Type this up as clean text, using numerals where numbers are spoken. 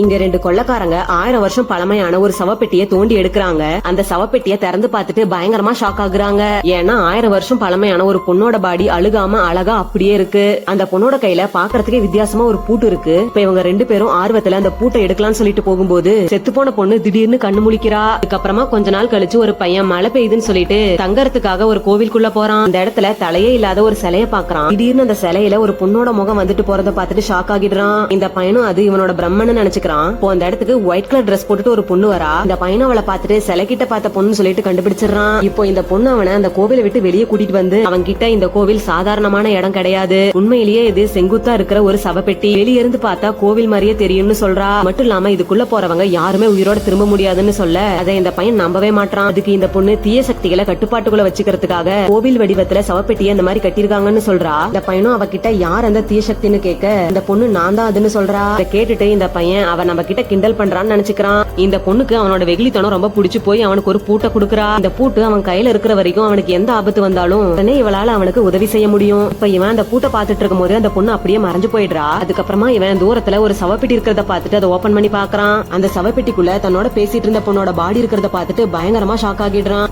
இங்க 2 கொள்ளக்காரங்க 1000 வருஷம் பழமையான ஒரு சவப்பெட்டியை தோண்டி எடுக்கிறாங்க. அந்த சவப்பெட்டியை திறந்து பார்த்துட்டு பயங்கரமா ஷாக் ஆகுறாங்க. ஏன்னா 1000 வருஷம் பழமையான ஒரு பொண்ணோட பாடி அழுகாம அழகா அப்படியே இருக்கு. அந்த பொண்ணோட கையில பாக்குறதுக்கே வித்தியாசமா ஒரு பூட்டு இருக்கு. இப்ப இவங்க 2 பேரும் ஆர்வத்துல அந்த பூட்டை எடுக்கலாம்னு சொல்லிட்டு போகும்போது செத்து போன பொண்ணு திடீர்னு கண்ணு முழிக்கிறா. அதுக்கப்புறமா கொஞ்ச நாள் கழிச்சு ஒரு பையன் மழை பெய்யுதுன்னு சொல்லிட்டு தங்கறதுக்காக ஒரு கோவிலுக்குள்ள போறான். அந்த இடத்துல தலையே இல்லாத ஒரு சிலைய பாக்குறான். திடீர்னு அந்த சிலையில ஒரு பொண்ணோட முகம் வந்துட்டு போறத பார்த்துட்டு ஷாக் ஆகிடுறான். இந்த பையனும் அது இவனோட பிரம்மன்னு நினைச்சுக்கிறான். இப்போ அந்த இடத்துக்கு ஒயிட் கலர் டிரெஸ் போட்டுட்டு ஒரு பொண்ணு வரா. இந்த பையனை அவளை பார்த்துட்டு சிலை கிட்ட பார்த்த பொண்ணு சொல்லிட்டு கண்டுபிடிச்சிடறான். இப்போ இந்த பொண்ணு அவனை அந்த கோவிலை விட்டு வெளியே கூட்டிட்டு வந்து அவன் கிட்ட இந்த கோவில் சாதாரணமான இடம் கிடையாது, உண்மையிலேயே இது செங்குத்தா இருக்கிற ஒரு சவப்பெட்டி, வெளிய இருந்து பார்த்தா கோவில் மாதிரியே தெரியும்னு சொல்றா. மட்டும் இல்லாம இதுக்குள்ள போறவங்க யாருமே உயிரோட திரும்ப முடியாதுன்னு சொல்ல அதை இந்த பையன் நம்பவே மாட்டான். அதுக்கு இந்த பொண்ணு தீய சக்திகளை கட்டுப்பாட்டுக்குள்ள வச்சுக்கிறதுக்காக கோவில் வடிவத்துல சவப்பெட்டியை இந்த மாதிரி கட்டிருக்காங்கன்னு சொல்றா. இந்த பையனும் அவகிட்ட யார் அந்த தீய சக்தின்னு கேட்க இந்த பொண்ணு நான் தான் அதுன்னு சொல்றா. அதை கேட்டுட்டு இந்த பையன் அவன் நம்ம கிட்ட கிண்டல் பண்றான்னு நினைச்சுக்கிறான். இந்த பொண்ணுக்கு அவனோட வெகுளித்தனம் ரொம்ப பிடிச்சு போய் அவனுக்கு ஒரு பூட்டை கொடுக்கறா. இந்த பூட்டு அவன் கையில இருக்கிற வரைக்கும் அவனுக்கு எந்த ஆபத்து வந்தாலும் உடனே இவளால அவனுக்கு உதவி செய்ய முடியும். இப்ப இவன் அந்த பூட்டை பாத்துட்டு இருக்கும் போது அந்த பொண்ணு அப்படியே மறைஞ்சு போயிடுறா. அதுக்கப்புறமா இவன் தூரத்துல ஒரு சவப்பெட்டி இருக்கிறத பாத்துட்டு அதை ஓபன் பண்ணி பாக்குறான். அந்த சவப்பெட்டிக்குள்ள தன்னோட பேசிட்டு இருந்த பொண்ணோட பாடி இருக்கிறத பாத்துட்டு பயங்கரமா ஷாக் ஆகிடுறான்.